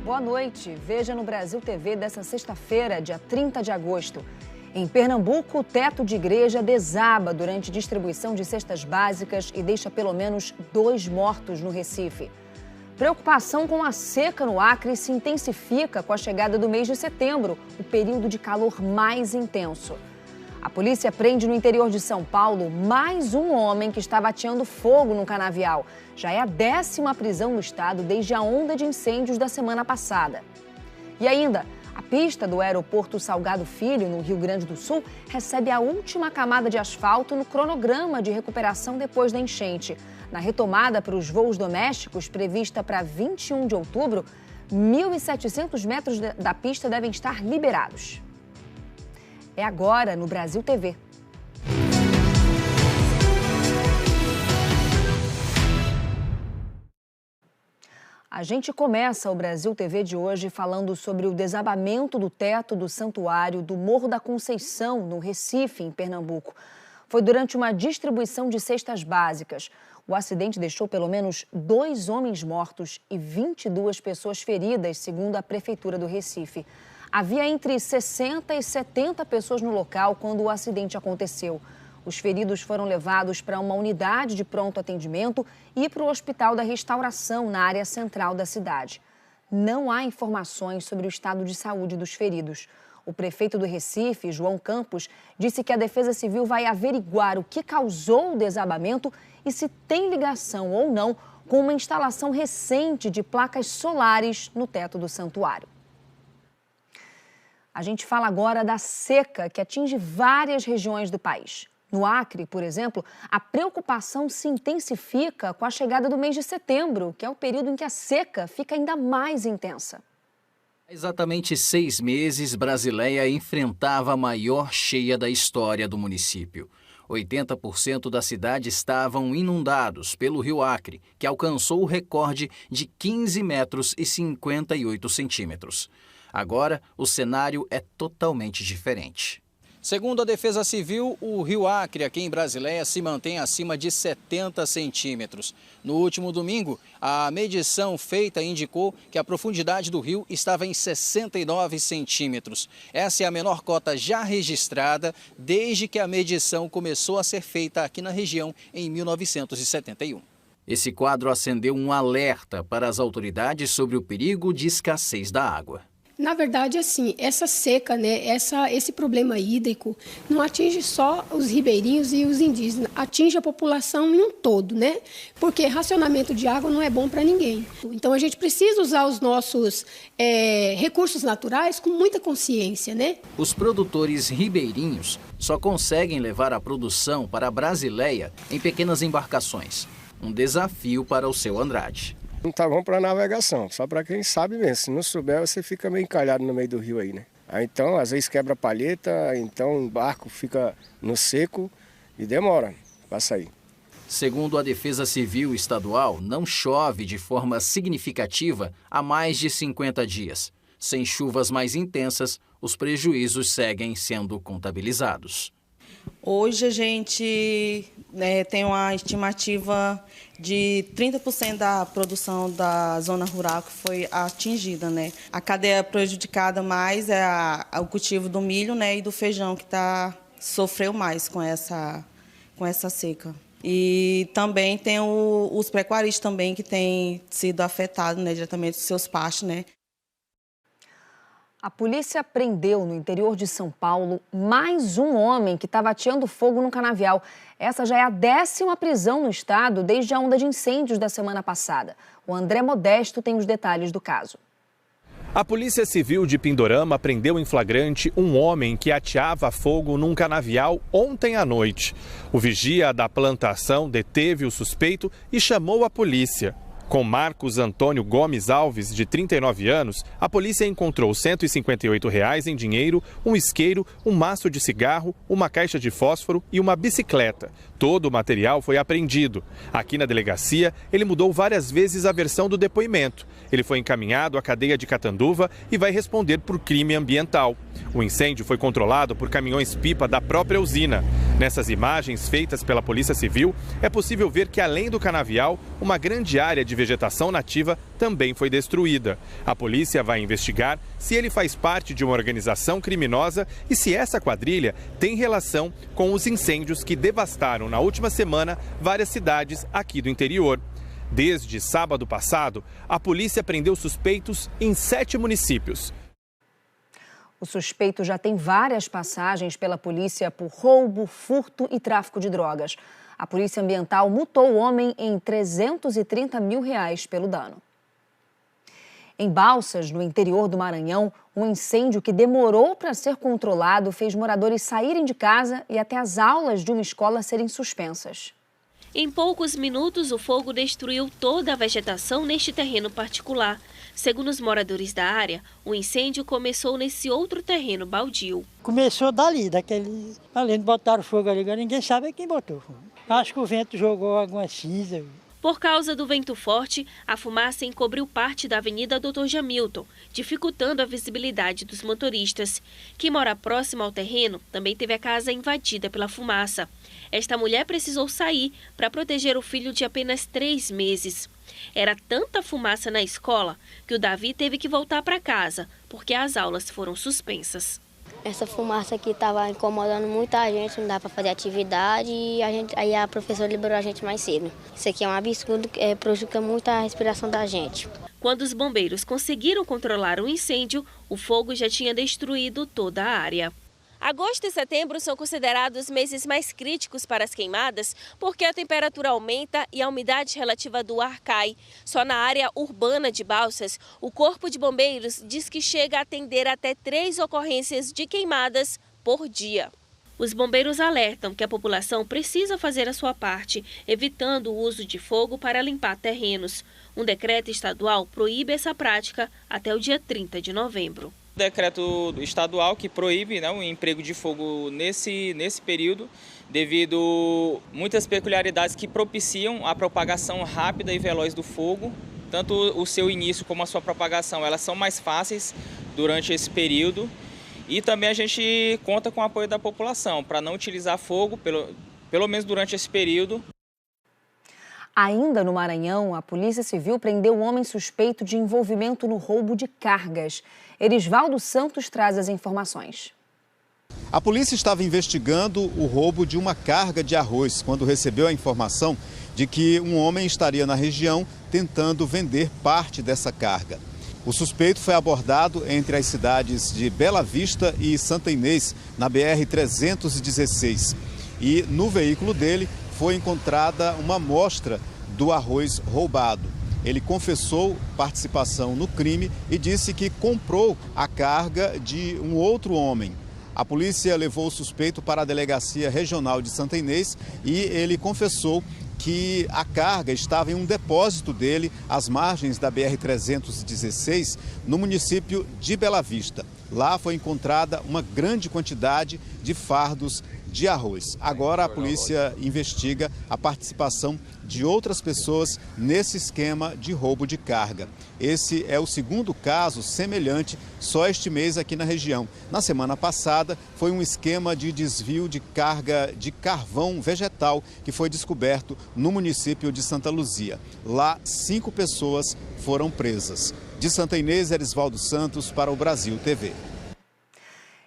Boa noite. Veja no Brasil TV dessa sexta-feira, dia 30 de agosto. Em Pernambuco, o teto de igreja desaba durante distribuição de cestas básicas e deixa pelo menos 2 mortos no Recife. Preocupação com a seca no Acre se intensifica com a chegada do mês de setembro, o período de calor mais intenso. A polícia prende no interior de São Paulo mais um homem que estava ateando fogo no canavial. Já é a 10ª prisão no estado desde a onda de incêndios da semana passada. E ainda, a pista do aeroporto Salgado Filho, no Rio Grande do Sul, recebe a última camada de asfalto no cronograma de recuperação depois da enchente. Na retomada para os voos domésticos, prevista para 21 de outubro, 1.700 metros da pista devem estar liberados. É agora no Brasil TV. A gente começa o Brasil TV de hoje falando sobre o desabamento do teto do santuário do Morro da Conceição, no Recife, em Pernambuco. Foi durante uma distribuição de cestas básicas. O acidente deixou pelo menos 2 homens mortos e 22 pessoas feridas, segundo a Prefeitura do Recife. Havia entre 60 e 70 pessoas no local quando o acidente aconteceu. Os feridos foram levados para uma unidade de pronto atendimento e para o Hospital da Restauração, na área central da cidade. Não há informações sobre o estado de saúde dos feridos. O prefeito do Recife, João Campos, disse que a Defesa Civil vai averiguar o que causou o desabamento e se tem ligação ou não com uma instalação recente de placas solares no teto do santuário. A gente fala agora da seca que atinge várias regiões do país. No Acre, por exemplo, a preocupação se intensifica com a chegada do mês de setembro, que é o período em que a seca fica ainda mais intensa. Há exatamente 6 meses, Brasileia enfrentava a maior cheia da história do município. 80% da cidade estavam inundados pelo rio Acre, que alcançou o recorde de 15 metros e 58 centímetros. Agora, o cenário é totalmente diferente. Segundo a Defesa Civil, o rio Acre, aqui em Brasileia, se mantém acima de 70 centímetros. No último domingo, a medição feita indicou que a profundidade do rio estava em 69 centímetros. Essa é a menor cota já registrada desde que a medição começou a ser feita aqui na região em 1971. Esse quadro acendeu um alerta para as autoridades sobre o perigo de escassez da água. Na verdade, assim, essa seca, né, esse problema hídrico não atinge só os ribeirinhos e os indígenas, atinge a população em um todo, né? Porque racionamento de água não é bom para ninguém. Então, a gente precisa usar os nossos recursos naturais com muita consciência, né? Os produtores ribeirinhos só conseguem levar a produção para a Brasileia em pequenas embarcações. Um desafio para o seu Andrade. Não tá bom para navegação, só para quem sabe mesmo. Se não souber, você fica meio encalhado no meio do rio aí, né? Aí então, às vezes quebra a palheta, então o barco fica no seco e demora para sair. Segundo a Defesa Civil Estadual, não chove de forma significativa há mais de 50 dias. Sem chuvas mais intensas, os prejuízos seguem sendo contabilizados. Hoje a gente tem uma estimativa de 30% da produção da zona rural que foi atingida, né? A cadeia prejudicada mais é o cultivo do milho, né, e do feijão, que sofreu mais com essa seca. E também tem os pecuaristas também que têm sido afetados, né, diretamente dos seus pastos, né? A polícia prendeu no interior de São Paulo mais um homem que estava ateando fogo no canavial. Essa já é a 10ª prisão no estado desde a onda de incêndios da semana passada. O André Modesto tem os detalhes do caso. A Polícia Civil de Pindorama prendeu em flagrante um homem que ateava fogo num canavial ontem à noite. O vigia da plantação deteve o suspeito e chamou a polícia. Com Marcos Antônio Gomes Alves, de 39 anos, a polícia encontrou R$ 158 em dinheiro, um isqueiro, um maço de cigarro, uma caixa de fósforo e uma bicicleta. Todo o material foi apreendido. Aqui na delegacia, ele mudou várias vezes a versão do depoimento. Ele foi encaminhado à cadeia de Catanduva e vai responder por crime ambiental. O incêndio foi controlado por caminhões-pipa da própria usina. Nessas imagens feitas pela Polícia Civil, é possível ver que, além do canavial, uma grande área de vegetação nativa também foi destruída. A polícia vai investigar se ele faz parte de uma organização criminosa e se essa quadrilha tem relação com os incêndios que devastaram na última semana várias cidades aqui do interior. Desde sábado passado, a polícia prendeu suspeitos em 7 municípios. O suspeito já tem várias passagens pela polícia por roubo, furto e tráfico de drogas. A Polícia Ambiental multou o homem em R$330 mil pelo dano. Em Balsas, no interior do Maranhão, um incêndio que demorou para ser controlado fez moradores saírem de casa e até as aulas de uma escola serem suspensas. Em poucos minutos, o fogo destruiu toda a vegetação neste terreno particular. Segundo os moradores da área, o incêndio começou nesse outro terreno baldio. Começou dali, ali botaram fogo ali, agora ninguém sabe quem botou fogo. Acho que o vento jogou alguma cinza. Por causa do vento forte, a fumaça encobriu parte da Avenida Dr. Jamilton, dificultando a visibilidade dos motoristas. Quem mora próximo ao terreno também teve a casa invadida pela fumaça. Esta mulher precisou sair para proteger o filho de apenas 3 meses. Era tanta fumaça na escola que o Davi teve que voltar para casa, porque as aulas foram suspensas. Essa fumaça aqui estava incomodando muita gente, não dá para fazer atividade e aí a professora liberou a gente mais cedo. Isso aqui é um absurdo, prejudica muito a respiração da gente. Quando os bombeiros conseguiram controlar o incêndio, o fogo já tinha destruído toda a área. Agosto e setembro são considerados meses mais críticos para as queimadas porque a temperatura aumenta e a umidade relativa do ar cai. Só na área urbana de Balsas, o Corpo de Bombeiros diz que chega a atender até 3 ocorrências de queimadas por dia. Os bombeiros alertam que a população precisa fazer a sua parte, evitando o uso de fogo para limpar terrenos. Um decreto estadual proíbe essa prática até o dia 30 de novembro. Decreto estadual que proíbe o emprego de fogo nesse período, devido muitas peculiaridades que propiciam a propagação rápida e veloz do fogo. Tanto o seu início como a sua propagação, elas são mais fáceis durante esse período. E também a gente conta com o apoio da população para não utilizar fogo, pelo menos durante esse período. Ainda no Maranhão, a Polícia Civil prendeu um homem suspeito de envolvimento no roubo de cargas. Erisvaldo Santos traz as informações. A polícia estava investigando o roubo de uma carga de arroz quando recebeu a informação de que um homem estaria na região tentando vender parte dessa carga. O suspeito foi abordado entre as cidades de Bela Vista e Santa Inês, na BR-316. E no veículo dele foi encontrada uma amostra do arroz roubado. Ele confessou participação no crime e disse que comprou a carga de um outro homem. A polícia levou o suspeito para a Delegacia Regional de Santa Inês e ele confessou que a carga estava em um depósito dele às margens da BR-316, no município de Bela Vista. Lá foi encontrada uma grande quantidade de fardos de arroz. Agora a polícia investiga a participação de outras pessoas nesse esquema de roubo de carga. Esse é o segundo caso semelhante só este mês aqui na região. Na semana passada foi um esquema de desvio de carga de carvão vegetal que foi descoberto no município de Santa Luzia. Lá 5 pessoas foram presas. De Santa Inês, Erisvaldo Santos para o Brasil TV.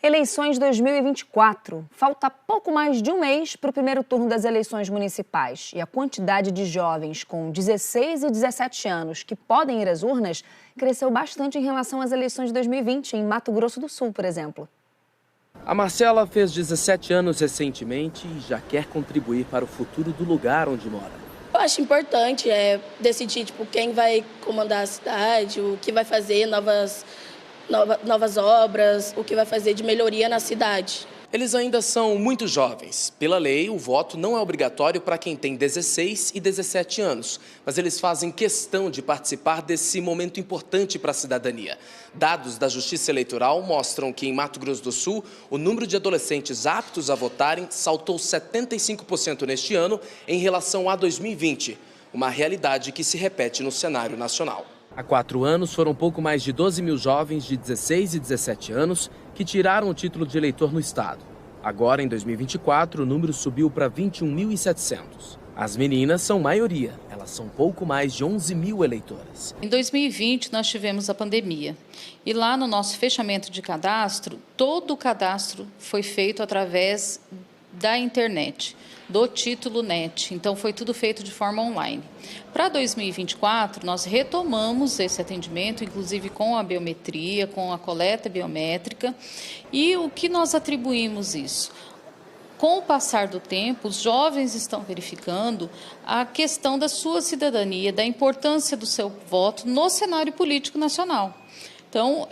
Eleições 2024. Falta pouco mais de um mês para o primeiro turno das eleições municipais. E a quantidade de jovens com 16 e 17 anos que podem ir às urnas cresceu bastante em relação às eleições de 2020, em Mato Grosso do Sul, por exemplo. A Marcela fez 17 anos recentemente e já quer contribuir para o futuro do lugar onde mora. Eu acho importante decidir quem vai comandar a cidade, o que vai fazer, novas obras, o que vai fazer de melhoria na cidade. Eles ainda são muito jovens. Pela lei, o voto não é obrigatório para quem tem 16 e 17 anos, mas eles fazem questão de participar desse momento importante para a cidadania. Dados da Justiça Eleitoral mostram que em Mato Grosso do Sul, o número de adolescentes aptos a votarem saltou 75% neste ano em relação a 2020, uma realidade que se repete no cenário nacional. Há 4 anos, foram pouco mais de 12 mil jovens de 16 e 17 anos que tiraram o título de eleitor no estado. Agora, em 2024, o número subiu para 21.700. As meninas são maioria, elas são pouco mais de 11 mil eleitoras. Em 2020, nós tivemos a pandemia. E lá no nosso fechamento de cadastro, todo o cadastro foi feito através da internet, do título NET. Então, foi tudo feito de forma online. Para 2024, nós retomamos esse atendimento, inclusive com a biometria, com a coleta biométrica. E o que nós atribuímos isso? Com o passar do tempo, os jovens estão verificando a questão da sua cidadania, da importância do seu voto no cenário político nacional. Então,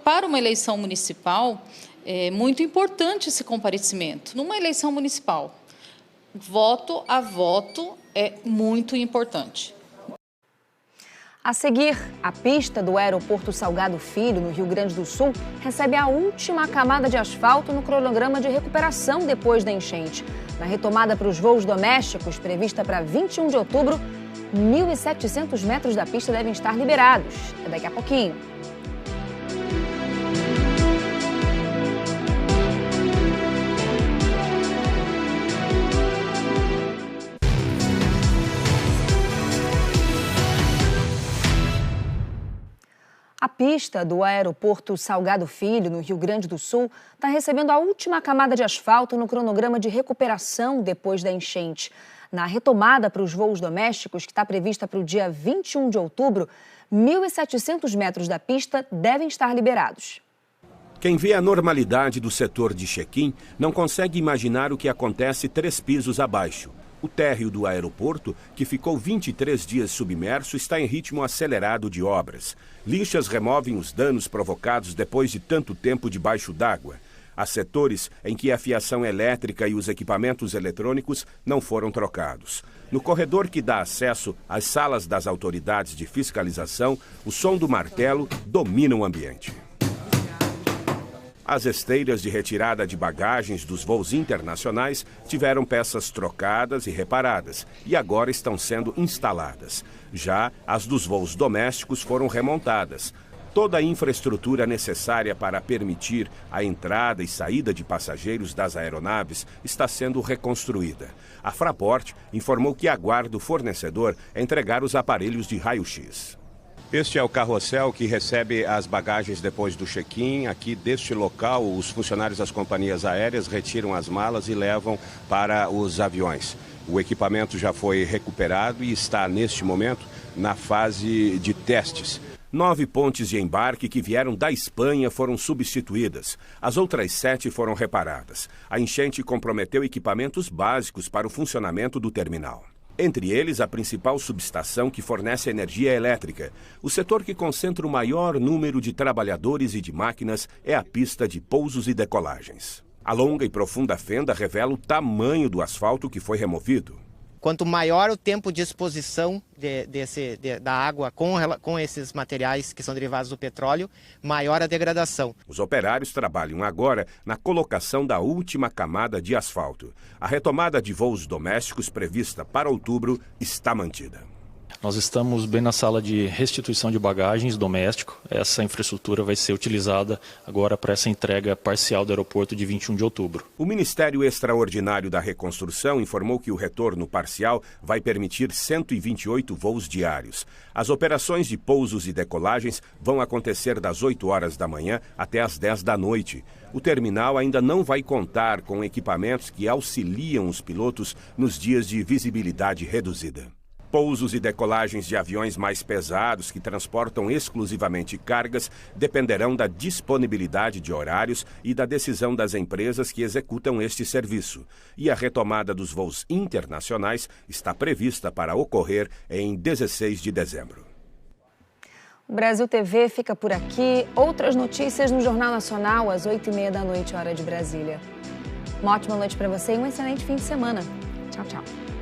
para uma eleição municipal, é muito importante esse comparecimento. Numa eleição municipal, voto a voto é muito importante. A seguir, a pista do aeroporto Salgado Filho, no Rio Grande do Sul, recebe a última camada de asfalto no cronograma de recuperação depois da enchente. Na retomada para os voos domésticos, prevista para 21 de outubro, 1.700 metros da pista devem estar liberados. É daqui a pouquinho. A pista do aeroporto Salgado Filho, no Rio Grande do Sul, está recebendo a última camada de asfalto no cronograma de recuperação depois da enchente. Na retomada para os voos domésticos, que está prevista para o dia 21 de outubro, 1.700 metros da pista devem estar liberados. Quem vê a normalidade do setor de check-in não consegue imaginar o que acontece 3 pisos abaixo. O térreo do aeroporto, que ficou 23 dias submerso, está em ritmo acelerado de obras. Lixas removem os danos provocados depois de tanto tempo debaixo d'água. Há setores em que a fiação elétrica e os equipamentos eletrônicos não foram trocados. No corredor que dá acesso às salas das autoridades de fiscalização, o som do martelo domina o ambiente. As esteiras de retirada de bagagens dos voos internacionais tiveram peças trocadas e reparadas e agora estão sendo instaladas. Já as dos voos domésticos foram remontadas. Toda a infraestrutura necessária para permitir a entrada e saída de passageiros das aeronaves está sendo reconstruída. A Fraport informou que aguarda o fornecedor entregar os aparelhos de raio-x. Este é o carrossel que recebe as bagagens depois do check-in. Aqui deste local, os funcionários das companhias aéreas retiram as malas e levam para os aviões. O equipamento já foi recuperado e está, neste momento, na fase de testes. 9 pontes de embarque que vieram da Espanha foram substituídas. As outras 7 foram reparadas. A enchente comprometeu equipamentos básicos para o funcionamento do terminal. Entre eles, a principal subestação que fornece energia elétrica. O setor que concentra o maior número de trabalhadores e de máquinas é a pista de pousos e decolagens. A longa e profunda fenda revela o tamanho do asfalto que foi removido. Quanto maior o tempo de exposição da água com esses materiais que são derivados do petróleo, maior a degradação. Os operários trabalham agora na colocação da última camada de asfalto. A retomada de voos domésticos prevista para outubro está mantida. Nós estamos bem na sala de restituição de bagagens doméstico. Essa infraestrutura vai ser utilizada agora para essa entrega parcial do aeroporto de 21 de outubro. O Ministério Extraordinário da Reconstrução informou que o retorno parcial vai permitir 128 voos diários. As operações de pousos e decolagens vão acontecer das 8 horas da manhã até as 10 da noite. O terminal ainda não vai contar com equipamentos que auxiliam os pilotos nos dias de visibilidade reduzida. Pousos e decolagens de aviões mais pesados que transportam exclusivamente cargas dependerão da disponibilidade de horários e da decisão das empresas que executam este serviço. E a retomada dos voos internacionais está prevista para ocorrer em 16 de dezembro. O Brasil TV fica por aqui. Outras notícias no Jornal Nacional às 8h30 da noite, hora de Brasília. Uma ótima noite para você e um excelente fim de semana. Tchau, tchau.